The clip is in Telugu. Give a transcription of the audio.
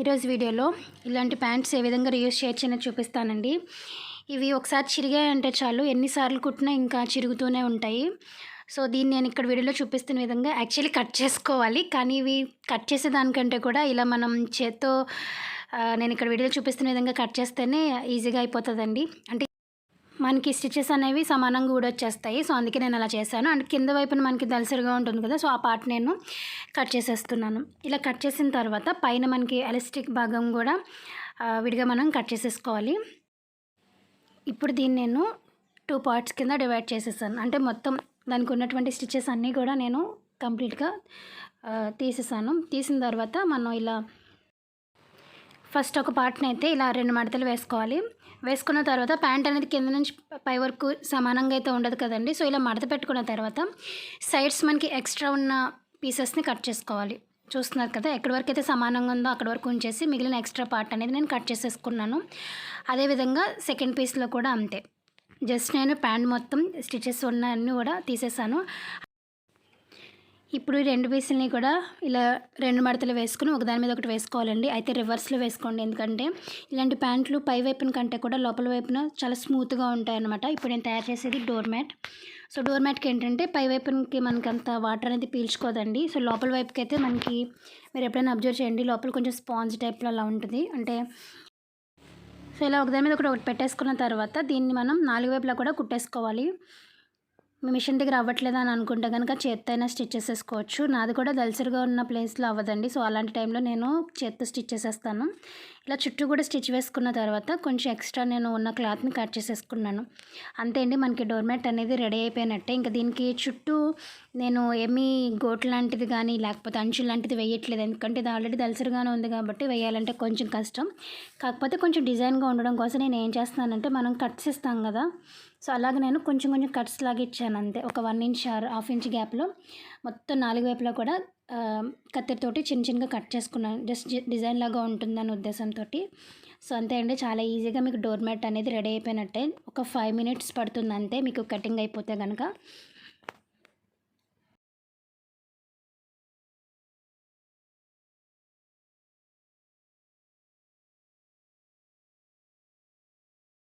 ఈరోజు వీడియోలో ఇలాంటి ప్యాంట్స్ ఏ విధంగా రీయూజ్ చేయొచ్చు అనేది చూపిస్తానండి. ఇవి ఒకసారి చిరిగాయంటే చాలు ఎన్నిసార్లు కుట్టినా ఇంకా చిరుగుతూనే ఉంటాయి. సో దీన్ని నేను ఇక్కడ వీడియోలో చూపిస్తున్న విధంగా యాక్చువల్లీ కట్ చేసుకోవాలి. కానీ ఇవి కట్ చేసేదానికంటే కూడా ఇలా మనం చేత్తో నేను ఇక్కడ వీడియోలో చూపిస్తున్న విధంగా కట్ చేస్తేనే ఈజీగా అయిపోతుందండి. అంటే మనకి స్టిచెస్ అనేవి సమానంగా ఊడొచ్చేస్తాయి. సో అందుకే నేను అలా చేశాను. అండ్ కింద వైపున మనకి దలసరిగా ఉంటుంది కదా, సో ఆ పార్ట్ నేను కట్ చేసేస్తున్నాను. ఇలా కట్ చేసిన తర్వాత పైన మనకి ఎలాస్టిక్ భాగం కూడా విడిగా మనం కట్ చేసేసుకోవాలి. ఇప్పుడు దీన్ని నేను 2 పార్ట్స్ కింద డివైడ్ చేసేసాను. అంటే మొత్తం దానికి ఉన్నటువంటి స్టిచెస్ అన్నీ కూడా నేను కంప్లీట్గా తీసేసాను. తీసిన తర్వాత మనం ఇలా ఫస్ట్ ఒక పార్ట్ని అయితే ఇలా 2 మడతలు వేసుకోవాలి. వేసుకున్న తర్వాత ప్యాంట్ అనేది కింద నుంచి పై వరకు సమానంగా అయితే ఉండదు కదండి. సో ఇలా మడత పెట్టుకున్న తర్వాత సైడ్స్ మనకి ఎక్స్ట్రా ఉన్న పీసెస్ని కట్ చేసుకోవాలి. చూస్తున్నారు కదా, ఎక్కడి వరకు అయితే సమానంగా ఉందో అక్కడి వరకు ఉంచేసి మిగిలిన ఎక్స్ట్రా పార్ట్ అనేది నేను కట్ చేసేసుకున్నాను. అదేవిధంగా సెకండ్ పీస్లో కూడా అంతే. జస్ట్ నేను ప్యాంట్ మొత్తం స్టిచెస్ ఉన్నవన్నీ కూడా తీసేసాను. ఇప్పుడు ఈ 2 పీసులని కూడా ఇలా 2 మడతలు వేసుకుని ఒకదాని మీద ఒకటి వేసుకోవాలండి. అయితే రివర్స్లో వేసుకోండి, ఎందుకంటే ఇలాంటి ప్యాంట్లు పై వైపున కంటే కూడా లోపల వైపున చాలా స్మూత్గా ఉంటాయన్నమాట. ఇప్పుడు నేను తయారు చేసేది డోర్ మ్యాట్. సో డోర్ మ్యాట్కి ఏంటంటే పై వైపునకి మనకి అంత వాటర్ అనేది పీల్చుకోదండి. సో లోపల వైపుకి అయితే మనకి మీరు ఎప్పుడైనా అబ్జర్వ్ చేయండి, లోపల కొంచెం స్పాంజ్ టైప్లో అలా ఉంటుంది. అంటే సో ఇలా ఒకదాని మీద ఒకటి పెట్టేసుకున్న తర్వాత దీన్ని మనం 4 వైపులా కూడా కుట్టేసుకోవాలి. మీ మిషన్ దగ్గర అవ్వట్లేదు అని అనుకుంటే కనుక చేత్తో అయినా స్టిచ్ చేసేసుకోవచ్చు. నాది కూడా దలసరిగా ఉన్న ప్లేస్లో అవ్వదండి. సో అలాంటి టైంలో నేను చేత్తో స్టిచ్ చేసేస్తాను. ఇలా చుట్టూ కూడా స్టిచ్ వేసుకున్న తర్వాత కొంచెం ఎక్స్ట్రా నేను ఉన్న క్లాత్ని కట్ చేసేసుకున్నాను. అంతే అండి, మనకి డోర్ మ్యాట్ అనేది రెడీ అయిపోయినట్టే. ఇంకా దీనికి చుట్టూ నేను ఏమీ గోట్ లాంటిది కానీ లేకపోతే అంచు లాంటిది వేయట్లేదు, ఎందుకంటే ఇది ఆల్రెడీ దలసరిగానే ఉంది కాబట్టి వేయాలంటే కొంచెం కష్టం. కాకపోతే కొంచెం డిజైన్గా ఉండడం కోసం నేను ఏం చేస్తున్నానంటే, మనం కట్స్ ఇస్తాం కదా, సో అలాగే నేను కొంచెం కట్స్ లాగా ఇచ్చాను అంతే. ఒక 1 ఇంచ్ ఆర్ హాఫ్ ఇంచ్ గ్యాప్లో మొత్తం 4 వైపులా కూడా కత్తెరతోటి చిన్నగా కట్ చేసుకున్నాను. జస్ట్ డిజైన్ లాగా ఉంటుందని ఉద్దేశంతో. సో అంతే అండి, చాలా ఈజీగా మీకు డోర్ మ్యాట్ అనేది రెడీ అయిపోయినట్టే. ఒక 5 మినిట్స్ పడుతుంది అంతే మీకు కటింగ్ అయిపోతే కనుక.